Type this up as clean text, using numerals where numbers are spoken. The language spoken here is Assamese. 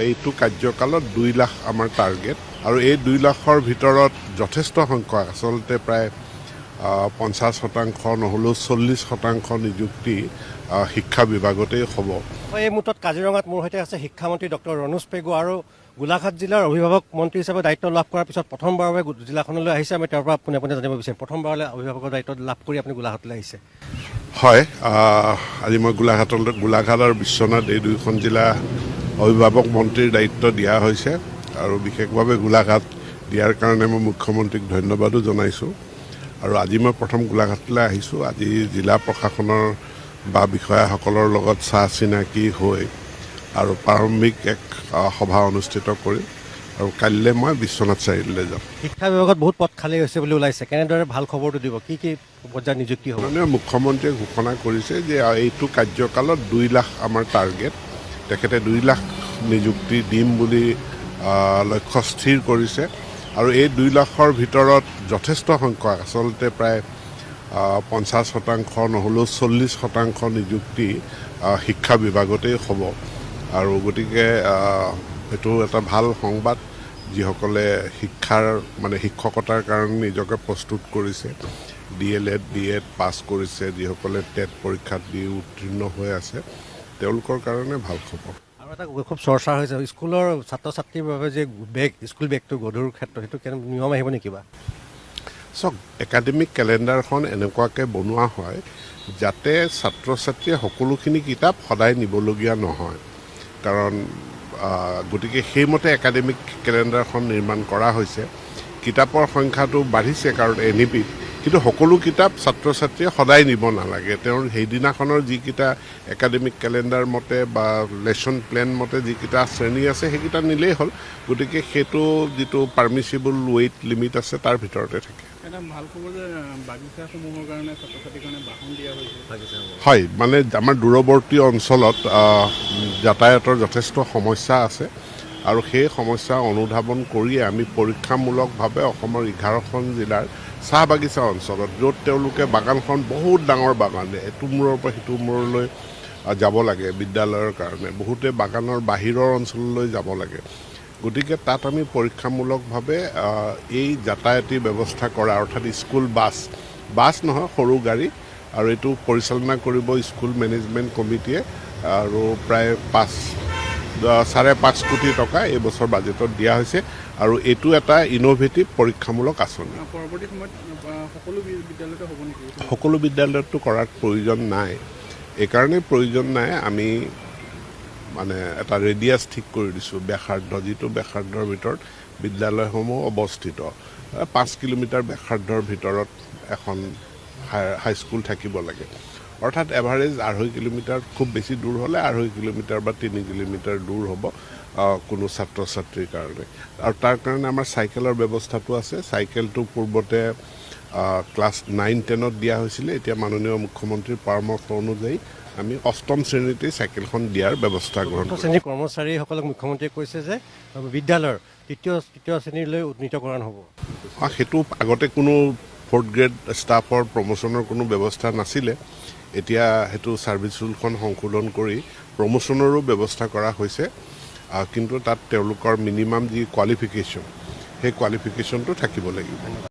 এইটো কাৰ্যকালত 2 লাখ আমাৰ টাৰ্গেট আৰু এই 2 লাখৰ ভিতৰত যথেষ্ট সংখ্যক আচলতে প্ৰায় 50% নহ'লেও 40% নিযুক্তি শিক্ষা বিভাগতেই হ'ব। এই মুহূৰ্তত কাজিৰঙাত মোৰ সৈতে আছে শিক্ষামন্ত্ৰী ডক্টৰ ৰণোজ পেগু আৰু গোলাঘাট জিলাৰ অভিভাৱক মন্ত্ৰী হিচাপে দায়িত্ব লাভ কৰাৰ পিছত প্ৰথমবাৰৰ বাবে জিলাখনলৈ আহিছে। আমি তেওঁৰ পৰা পোনে জানিব বিচাৰিম, প্ৰথমবাৰলৈ অভিভাৱকৰ দায়িত্ব লাভ কৰি আপুনি গোলাঘাটলৈ আহিছে। হয়, আজি মই গোলাঘাট আৰু বিশ্বনাথ এই দুয়োখন জিলা অভিভাৱক মন্ত্ৰীৰ দায়িত্ব দিয়া হৈছে আৰু বিশেষভাৱে গোলাঘাট দিয়াৰ কাৰণে মই মুখ্যমন্ত্ৰীক ধন্যবাদো জনাইছোঁ। আৰু আজি মই প্ৰথম গোলাঘাটলৈ আহিছোঁ। আজি জিলা প্ৰশাসনৰ বা বিষয়াসকলৰ লগত চাহ চিনাকি হৈ আৰু প্ৰাৰম্ভিক এক সভা অনুষ্ঠিত কৰিম আৰু কাইলৈ মই বিশ্বনাথ চাৰিআলিলৈ যাম। শিক্ষা বিভাগত বহুত পদ খালী হৈছে বুলি ওলাইছে, কেনেদৰে ভাল খবৰটো দিব? কি পৰ্যায়ত নিযুক্তি হ'ব? মানে মুখ্যমন্ত্ৰীয়ে ঘোষণা কৰিছে যে এইটো কাৰ্যকালত 2 লাখ আমাৰ টাৰ্গেট। তেখেতে 2 লাখ নিযুক্তি দিম বুলি লক্ষ্য স্থিৰ কৰিছে আৰু এই 2 লাখৰ ভিতৰত যথেষ্ট সংখ্যক আচলতে প্ৰায় 50% নহ'লেও 40% নিযুক্তি শিক্ষা বিভাগতেই হ'ব আৰু গতিকে এইটো এটা ভাল সংবাদ। যিসকলে শিক্ষকতাৰ কাৰণে নিজকে প্ৰস্তুত কৰিছে, DLED, BEd পাছ কৰিছে, যিসকলে টেট পৰীক্ষাত দি উত্তীৰ্ণ হৈ আছে, তেওঁলোকৰ কাৰণে ভাল খবৰ। আৰু এটা খুব চৰ্চা হৈছে স্কুলৰ ছাত্ৰ ছাত্ৰীৰ বাবে যে স্কুল বেগটো গধুৰ ক্ষেত্ৰত, সেইটো কেনে নিয়ম আহিব নেকি কিবা? চাওক, একাডেমিক কেলেণ্ডাৰখন এনেকুৱাকৈ বনোৱা হয় যাতে ছাত্ৰ ছাত্ৰীয়ে সকলোখিনি কিতাপ সদায় নিবলগীয়া নহয়। কাৰণ গতিকে সেইমতে একাডেমিক কেলেণ্ডাৰখন নিৰ্মাণ কৰা হৈছে। কিতাপৰ সংখ্যাটো বাঢ়িছে কাৰণ NEP-ত, কিন্তু সকলো কিতাপ ছাত্ৰ ছাত্ৰীয়ে সদায় নিব নালাগে। তেওঁৰ সেইদিনাখনৰ যিকেইটা একাডেমিক কেলেণ্ডাৰ মতে বা লেচন প্লেন মতে যিকেইটা শ্ৰেণী আছে সেইকেইটা নিলেই হ'ল। গতিকে সেইটো যিটো পাৰ্মিচিবল ৱেইট লিমিট আছে তাৰ ভিতৰতে থাকে। এটা ভাল খবৰ যে বাগিচাসমূহৰ কাৰণে ছাত্ৰ ছাত্ৰীৰ কাৰণে বাহন দিয়া হৈছে। হয়, মানে আমাৰ দূৰৱৰ্তী অঞ্চলত যাতায়াতৰ যথেষ্ট সমস্যা আছে আৰু সেই সমস্যা অনুধাৱন কৰিয়ে আমি পৰীক্ষামূলকভাৱে অসমৰ 11খন জিলাৰ চাহ বাগিচা অঞ্চলত, য'ত তেওঁলোকে বাগানখন বহুত ডাঙৰ বাগান, এইটো মূৰৰ পৰা সিটো মূৰলৈ যাব লাগে বিদ্যালয়ৰ কাৰণে, বহুতে বাগানৰ বাহিৰৰ অঞ্চললৈ যাব লাগে। গতিকে তাত আমি পৰীক্ষামূলকভাৱে এই যাতায়াতী ব্যৱস্থা কৰা, অৰ্থাৎ স্কুল বাছ নহয়, সৰু গাড়ী, আৰু এইটো পৰিচালনা কৰিব স্কুল মেনেজমেণ্ট কমিটিয়ে আৰু প্ৰায় 5.5 কোটি টকা এই বছৰ বাজেটত দিয়া হৈছে আৰু এইটো এটা ইন'ভেটিভ পৰীক্ষামূলক আঁচনি। পৰৱৰ্তী সময়ত সকলো বিদ্যালয়তে হ'ব নেকি? সকলো বিদ্যালয়তো কৰাৰ প্ৰয়োজন নাই। এইকাৰণেই প্ৰয়োজন নাই, আমি মানে এটা ৰেডিয়াছ ঠিক কৰি দিছোঁ, ব্যাসাৰ্ধ, যিটো ব্যাসাৰ্ধৰ ভিতৰত বিদ্যালয়সমূহ অৱস্থিত। 5 কিলোমিটাৰ ব্যাসাৰ্ধৰ ভিতৰত এখন হাইস্কুল থাকিব লাগে। অৰ্থাৎ এভাৰেজ 2.5 কিলোমিটাৰ, খুব বেছি দূৰ হ'লে 2.5 কিলোমিটাৰ বা 3 কিলোমিটাৰ দূৰ হ'ব কোনো ছাত্ৰ ছাত্ৰীৰ কাৰণে। আৰু তাৰ কাৰণে আমাৰ চাইকেলৰ ব্যৱস্থাটো আছে। চাইকেলটো পূৰ্বতে ক্লাছ 9-10ত দিয়া হৈছিলে, এতিয়া মাননীয় মুখ্যমন্ত্ৰীৰ পৰামৰ্শ অনুযায়ী আমি 8ম শ্ৰেণীতেই চাইকেলখন দিয়াৰ ব্যৱস্থা গ্ৰহণ কৰিছোঁ। শ্ৰেণীৰ কৰ্মচাৰীসকলক মুখ্যমন্ত্ৰীয়ে কৈছে যে বিদ্যালয়ৰ তৃতীয় শ্ৰেণীলৈ উন্নীতকৰণ হ'ব। সেইটো আগতে কোনো 4th গ্ৰেড ষ্টাফৰ প্ৰমোচনৰ কোনো ব্যৱস্থা নাছিলে। এতিয়া সেইটো ছাৰ্ভিচ ৰুলখন সংশোধন কৰি প্ৰমোচনৰো ব্যৱস্থা কৰা হৈছে, কিন্তু তাত তেওঁলোকৰ মিনিমাম যি কোৱালিফিকেশ্যন, সেই কোৱালিফিকেশ্যনটো থাকিব লাগিব।